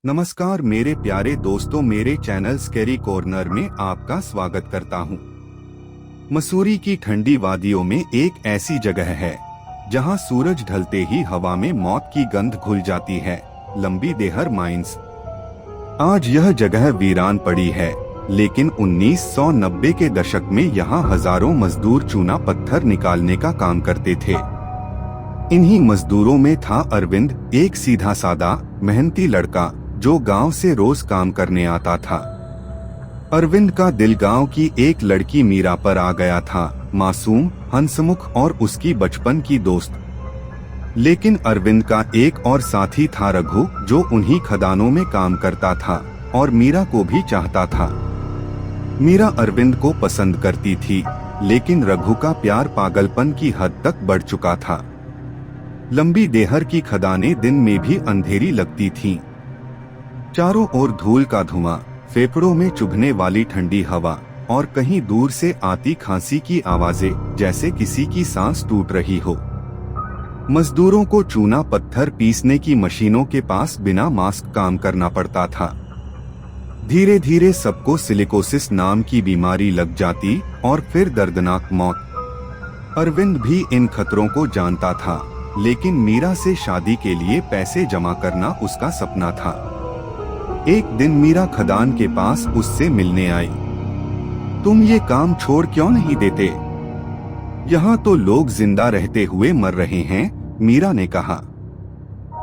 नमस्कार मेरे प्यारे दोस्तों, मेरे चैनल स्कैरी कॉर्नर में आपका स्वागत करता हूं। मसूरी की ठंडी वादियों में एक ऐसी जगह है जहां सूरज ढलते ही हवा में मौत की गंध घुल जाती है। लंबी देहर माइंस। आज यह जगह वीरान पड़ी है, लेकिन 1990 के दशक में यहां हजारों मजदूर चूना पत्थर निकालने का काम करते थे। इन्हीं मजदूरों में था अरविंद, एक सीधा सादा मेहनती लड़का जो गांव से रोज काम करने आता था। अरविंद का दिल गांव की एक लड़की मीरा पर आ गया था, मासूम, हंसमुख और उसकी बचपन की दोस्त। लेकिन अरविंद का एक और साथी था, रघु, जो उन्हीं खदानों में काम करता था और मीरा को भी चाहता था। मीरा अरविंद को पसंद करती थी, लेकिन रघु का प्यार पागलपन की हद तक बढ़ चुका था। लंबी देहर की खदानें दिन में भी अंधेरी लगती थीं। चारों ओर धूल का धुआं, फेफड़ों में चुभने वाली ठंडी हवा और कहीं दूर से आती खांसी की आवाजें, जैसे किसी की सांस टूट रही हो। मजदूरों को चूना पत्थर पीसने की मशीनों के पास बिना मास्क काम करना पड़ता था। धीरे धीरे सबको सिलिकोसिस नाम की बीमारी लग जाती और फिर दर्दनाक मौत। अरविंद भी इन खतरों को जानता था, लेकिन मीरा से शादी के लिए पैसे जमा करना उसका सपना था। एक दिन मीरा खदान के पास उससे मिलने आई। तुम ये काम छोड़ क्यों नहीं देते? यहाँ तो लोग जिंदा रहते हुए मर रहे हैं, मीरा ने कहा।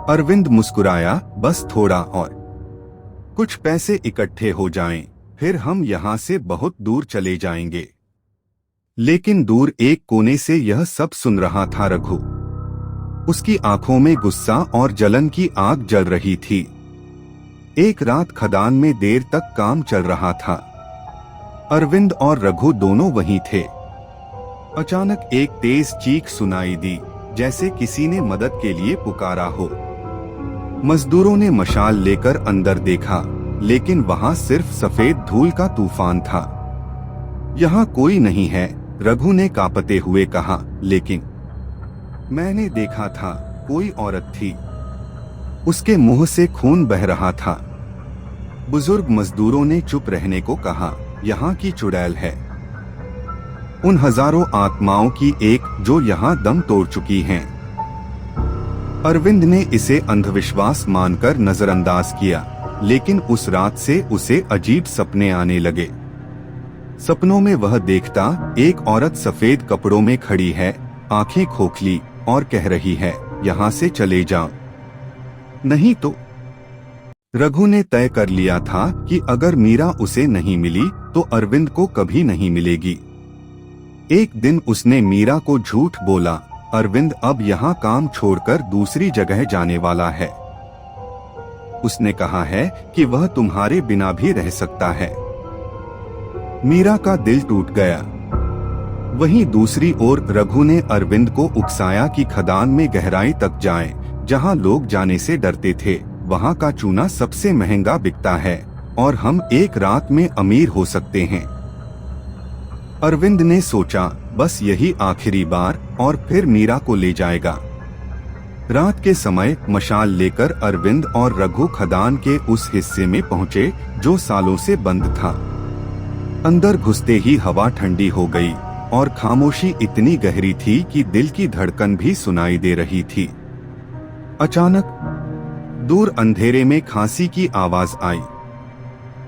अरविंद मुस्कुराया, बस थोड़ा और कुछ पैसे इकट्ठे हो जाएं, फिर हम यहाँ से बहुत दूर चले जाएंगे। लेकिन दूर एक कोने से यह सब सुन रहा था रघु। उसकी आंखों में गुस्सा और जलन की आग जल रही थी। एक रात खदान में देर तक काम चल रहा था। अरविंद और रघु दोनों वहीं थे। अचानक एक तेज चीख सुनाई दी, जैसे किसी ने मदद के लिए पुकारा हो। मजदूरों ने मशाल लेकर अंदर देखा, लेकिन वहां सिर्फ सफेद धूल का तूफान था। यहाँ कोई नहीं है, रघु ने कांपते हुए कहा, लेकिन मैंने देखा था, कोई औरत थी। उसके मुंह से खून बह रहा था। बुजुर्ग मजदूरों ने चुप रहने को कहा, यहाँ की चुड़ैल है। उन हजारों आत्माओं की एक जो यहाँ दम तोड़ चुकी हैं। अरविंद ने इसे अंधविश्वास मानकर नजरअंदाज किया, लेकिन उस रात से उसे अजीब सपने आने लगे। सपनों में वह देखता, एक औरत सफेद कपड़ों में खड़ी है, आंखें खोखली, और कह रही है, यहाँ से चले जाओ, नहीं तो। रघु ने तय कर लिया था कि अगर मीरा उसे नहीं मिली तो अरविंद को कभी नहीं मिलेगी। एक दिन उसने मीरा को झूठ बोला, अरविंद अब यहाँ काम छोड़कर दूसरी जगह जाने वाला है। उसने कहा है कि वह तुम्हारे बिना भी रह सकता है। मीरा का दिल टूट गया। वहीं दूसरी ओर रघु ने अरविंद को उकसाया कि खदान में गहराई तक जाएं, जहां लोग जाने से डरते थे। वहां का चूना सबसे महंगा बिकता है और हम एक रात में अमीर हो सकते हैं। अरविंद ने सोचा, बस यही आखिरी बार, और फिर मीरा को ले जाएगा। रात के समय मशाल लेकर अरविंद और रघु खदान के उस हिस्से में पहुंचे जो सालों से बंद था। अंदर घुसते ही हवा ठंडी हो गई और खामोशी इतनी गहरी थी कि दिल की धड़कन भी सुनाई दे रही थी। अचानक दूर अंधेरे में खांसी की आवाज आई।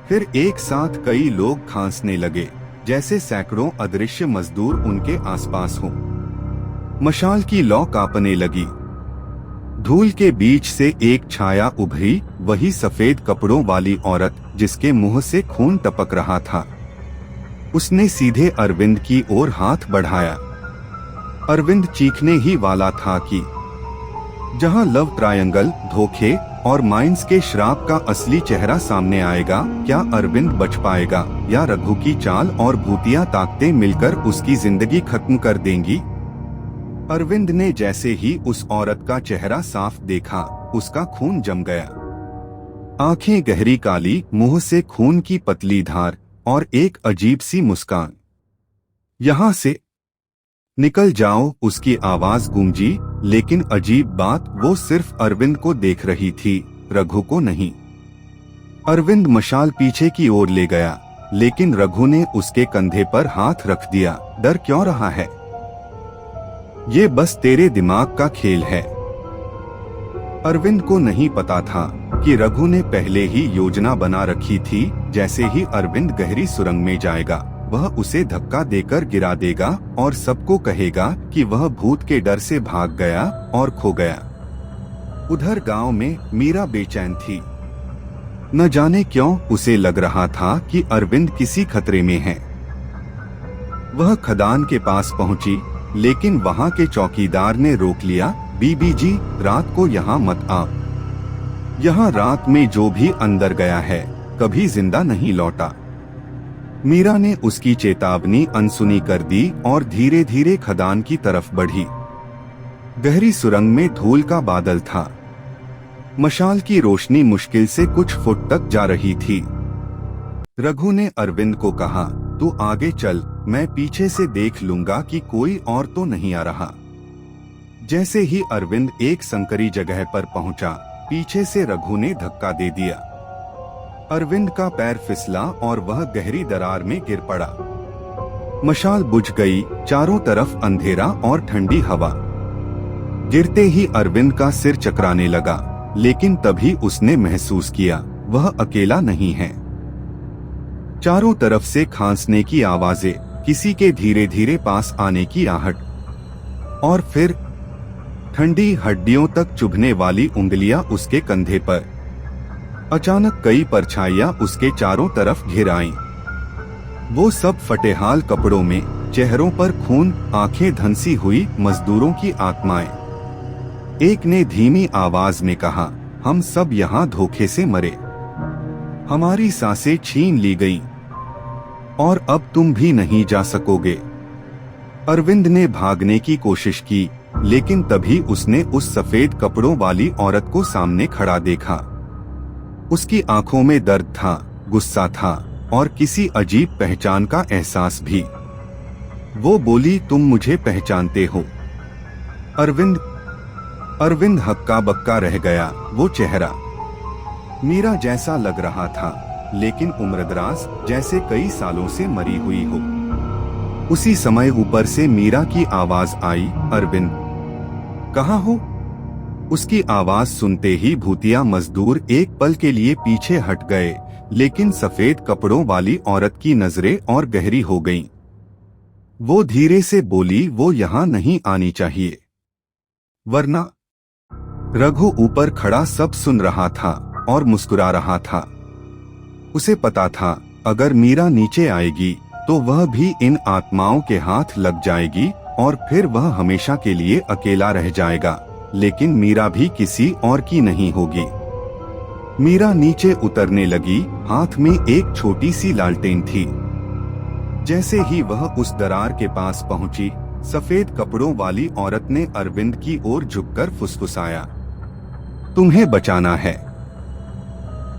फिर एक साथ कई लोग खांसने लगे, जैसे सैकड़ों अदृश्य मजदूर उनके आसपास हों। मशाल की लौ कांपने लगी। धूल के बीच से एक छाया उभरी, वही सफेद कपड़ों वाली औरत जिसके मुंह से खून टपक रहा था। उसने सीधे अरविंद की ओर हाथ बढ़ाया। अरविंद चीखने ही वाला था कि जहां लव ट्रायंगल, धोखे और माइंस के श्राप का असली चेहरा सामने आएगा, क्या अरविंद बच पाएगा या रघु की चाल और भूतिया ताकतें मिलकर उसकी जिंदगी खत्म कर देंगी? अरविंद ने जैसे ही उस औरत का चेहरा साफ देखा, उसका खून जम गया। आंखें गहरी काली, मुंह से खून की पतली धार और एक अजीब सी मुस्कान। यहाँ से निकल जाओ, उसकी आवाज गूंजी, लेकिन अजीब बात, वो सिर्फ अरविंद को देख रही थी, रघु को नहीं। अरविंद मशाल पीछे की ओर ले गया, लेकिन रघु ने उसके कंधे पर हाथ रख दिया। डर क्यों रहा है? ये बस तेरे दिमाग का खेल है। अरविंद को नहीं पता था कि रघु ने पहले ही योजना बना रखी थी। जैसे ही अरविंद गहरी सुरंग में जाएगा, वह उसे धक्का देकर गिरा देगा और सबको कहेगा कि वह भूत के डर से भाग गया और खो गया। उधर गांव में मीरा बेचैन थी। न जाने क्यों उसे लग रहा था कि अरविंद किसी खतरे में है। वह खदान के पास पहुंची, लेकिन वहां के चौकीदार ने रोक लिया। बीबी जी, रात को यहाँ मत आओ। यहाँ रात में जो भी अंदर गया है कभी जिंदा नहीं लौटा। मीरा ने उसकी चेतावनी अनसुनी कर दी और धीरे धीरे खदान की तरफ बढ़ी। गहरी सुरंग में धूल का बादल था। मशाल की रोशनी मुश्किल से कुछ फुट तक जा रही थी। रघु ने अरविंद को कहा, तू आगे चल, मैं पीछे से देख लूंगा कि कोई और तो नहीं आ रहा। जैसे ही अरविंद एक संकरी जगह पर पहुंचा, पीछे से रघु ने धक्का दे दिया। अरविंद का पैर फिसला और वह गहरी दरार में गिर पड़ा। मशाल बुझ गई, चारों तरफ अंधेरा और ठंडी हवा। गिरते ही अरविंद का सिर चकराने लगा, लेकिन तभी उसने महसूस किया वह अकेला नहीं है। चारों तरफ से खांसने की आवाजें, किसी के धीरे धीरे पास आने की आहट, और फिर ठंडी हड्डियों तक चुभने वाली उंगलियां उसके कंधे पर। अचानक कई परछाइयां उसके चारों तरफ घिर आईं। वो सब फटेहाल कपड़ों में, चेहरों पर खून, आंखें धंसी हुई मजदूरों की आत्माएं। एक ने धीमी आवाज में कहा, हम सब यहाँ धोखे से मरे, हमारी सांसें छीन ली गईं, और अब तुम भी नहीं जा सकोगे। अरविंद ने भागने की कोशिश की, लेकिन तभी उसने उस सफेद कपड़ों वाली औरत को सामने खड़ा देखा। उसकी आंखों में दर्द था, गुस्सा था और किसी अजीब पहचान का एहसास भी। वो बोली, तुम मुझे पहचानते हो? अरविंद हक्का बक्का रह गया। वो चेहरा मीरा जैसा लग रहा था, लेकिन उम्रदराज, जैसे कई सालों से मरी हुई हो। उसी समय ऊपर से मीरा की आवाज आई, अरविंद कहाँ हो? उसकी आवाज सुनते ही भूतिया मजदूर एक पल के लिए पीछे हट गए, लेकिन सफेद कपड़ों वाली औरत की नजरें और गहरी हो गईं। वो धीरे से बोली, वो यहाँ नहीं आनी चाहिए, वरना। रघु ऊपर खड़ा सब सुन रहा था और मुस्कुरा रहा था। उसे पता था अगर मीरा नीचे आएगी तो वह भी इन आत्माओं के हाथ लग जाएगी और फिर वह हमेशा के लिए अकेला रह जाएगा। लेकिन मीरा भी किसी और की नहीं होगी। मीरा नीचे उतरने लगी। हाथ में एक छोटी सी लालटेन थी। जैसे ही वह उस दरार के पास पहुंची, सफेद कपड़ों वाली औरत ने अरविंद की ओर झुककर फुसफुसाया, तुम्हें बचाना है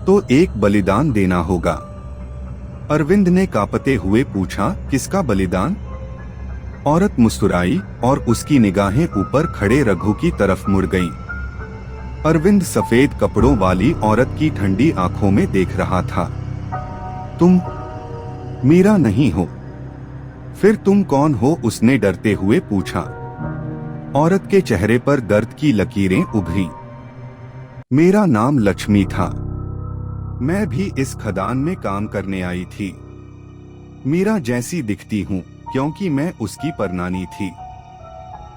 तो एक बलिदान देना होगा। अरविंद ने कांपते हुए पूछा, किसका बलिदान? औरत मुस्कुराई और उसकी निगाहें ऊपर खड़े रघु की तरफ मुड़ गईं। अरविंद सफेद कपड़ों वाली औरत की ठंडी आंखों में देख रहा था। तुम मीरा नहीं हो? फिर तुम कौन हो? उसने डरते हुए पूछा। औरत के चेहरे पर दर्द की लकीरें उभरी। मेरा नाम लक्ष्मी था। मैं भी इस खदान में काम करने आई थी। मीरा जैसी दिखती हूँ क्योंकि मैं उसकी परनानी थी।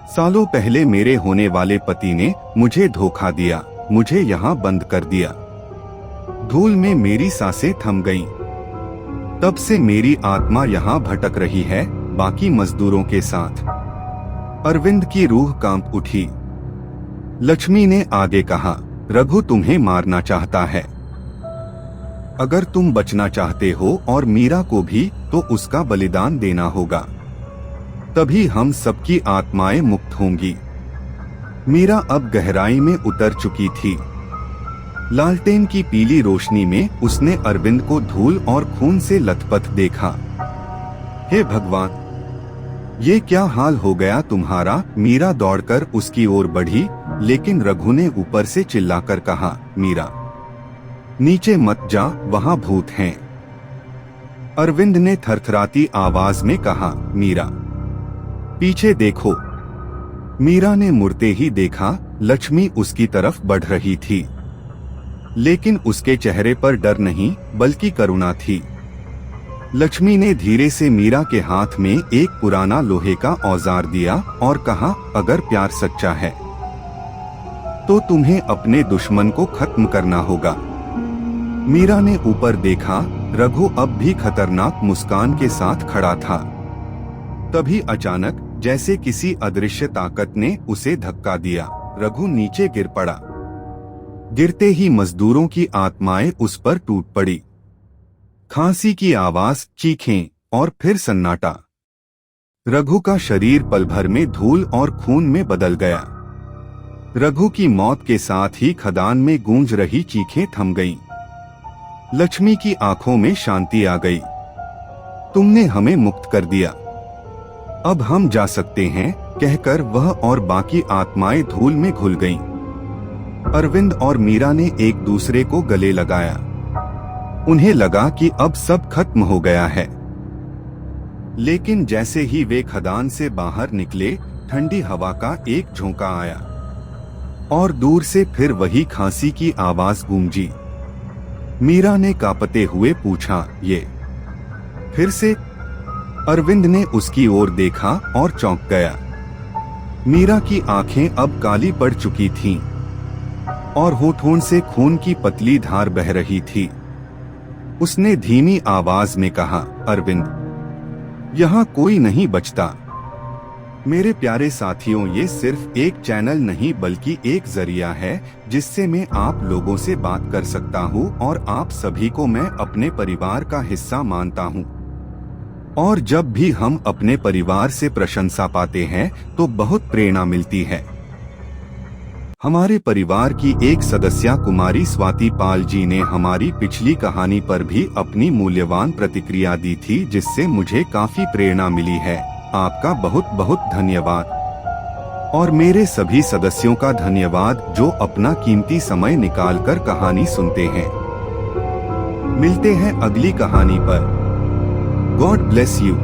सालों पहले मेरे होने वाले पति ने मुझे धोखा दिया, मुझे यहाँ बंद कर दिया। धूल में मेरी सांसें थम गईं। तब से मेरी आत्मा यहाँ भटक रही है, बाकी मजदूरों के साथ। अरविंद की रूह कांप उठी। लक्ष्मी ने आगे कहा, रघु तुम्हें मारना चाहता है। अगर तुम बचना चाहते हो और मीरा को भी, तो उसका बलिदान देना होगा, तभी हम सबकी आत्माएं मुक्त होंगी। मीरा अब गहराई में उतर चुकी थी। लालटेन की पीली रोशनी में उसने अरविंद को धूल और खून से लथपथ देखा। हे भगवान, ये क्या हाल हो गया तुम्हारा? मीरा दौड़कर उसकी ओर बढ़ी, लेकिन रघु ने ऊपर से चिल्लाकर कहा, मीरा नीचे मत जा, वहां भूत हैं। अरविंद ने थरथराती आवाज में कहा, मीरा पीछे देखो। मीरा ने मुड़ते ही देखा, लक्ष्मी उसकी तरफ बढ़ रही थी, लेकिन उसके चेहरे पर डर नहीं बल्कि करुणा थी। लक्ष्मी ने धीरे से मीरा के हाथ में एक पुराना लोहे का औजार दिया और कहा, अगर प्यार सच्चा है तो तुम्हें अपने दुश्मन को खत्म करना होगा। मीरा ने ऊपर देखा, रघु अब भी खतरनाक मुस्कान के साथ खड़ा था। तभी अचानक जैसे किसी अदृश्य ताकत ने उसे धक्का दिया, रघु नीचे गिर पड़ा। गिरते ही मजदूरों की आत्माएं उस पर टूट पड़ी। खांसी की आवाज, चीखें और फिर सन्नाटा। रघु का शरीर पल भर में धूल और खून में बदल गया। रघु की मौत के साथ ही खदान में गूंज रही चीखें थम गईं। लक्ष्मी की आंखों में शांति आ गई। तुमने हमें मुक्त कर दिया, अब हम जा सकते हैं, कहकर वह और बाकी आत्माएं धूल में घुल गईं। अरविंद और मीरा ने एक दूसरे को गले लगाया। उन्हें लगा कि अब सब खत्म हो गया है। लेकिन जैसे ही वे खदान से बाहर निकले, ठंडी हवा का एक झोंका आया और दूर से फिर वही खांसी की आवाज गूंजी। मीरा ने कांपते हुए पूछा, ये फिर से? अरविंद ने उसकी ओर देखा और चौंक गया। मीरा की आंखें अब काली पड़ चुकी थीं और होठों से खून की पतली धार बह रही थी। उसने धीमी आवाज में कहा, अरविंद, यहाँ कोई नहीं बचता। मेरे प्यारे साथियों, ये सिर्फ एक चैनल नहीं बल्कि एक जरिया है जिससे मैं आप लोगों से बात कर सकता हूँ और आप सभी को मैं अपने परिवार का हिस्सा मानता हूँ। और जब भी हम अपने परिवार से प्रशंसा पाते हैं तो बहुत प्रेरणा मिलती है। हमारे परिवार की एक सदस्या कुमारी स्वाति पाल जी ने हमारी पिछली कहानी पर भी अपनी मूल्यवान प्रतिक्रिया दी थी, जिससे मुझे काफी प्रेरणा मिली है। आपका बहुत बहुत धन्यवाद। और मेरे सभी सदस्यों का धन्यवाद जो अपना कीमती समय निकालकर कहानी सुनते हैं। मिलते हैं अगली कहानी पर। God bless you.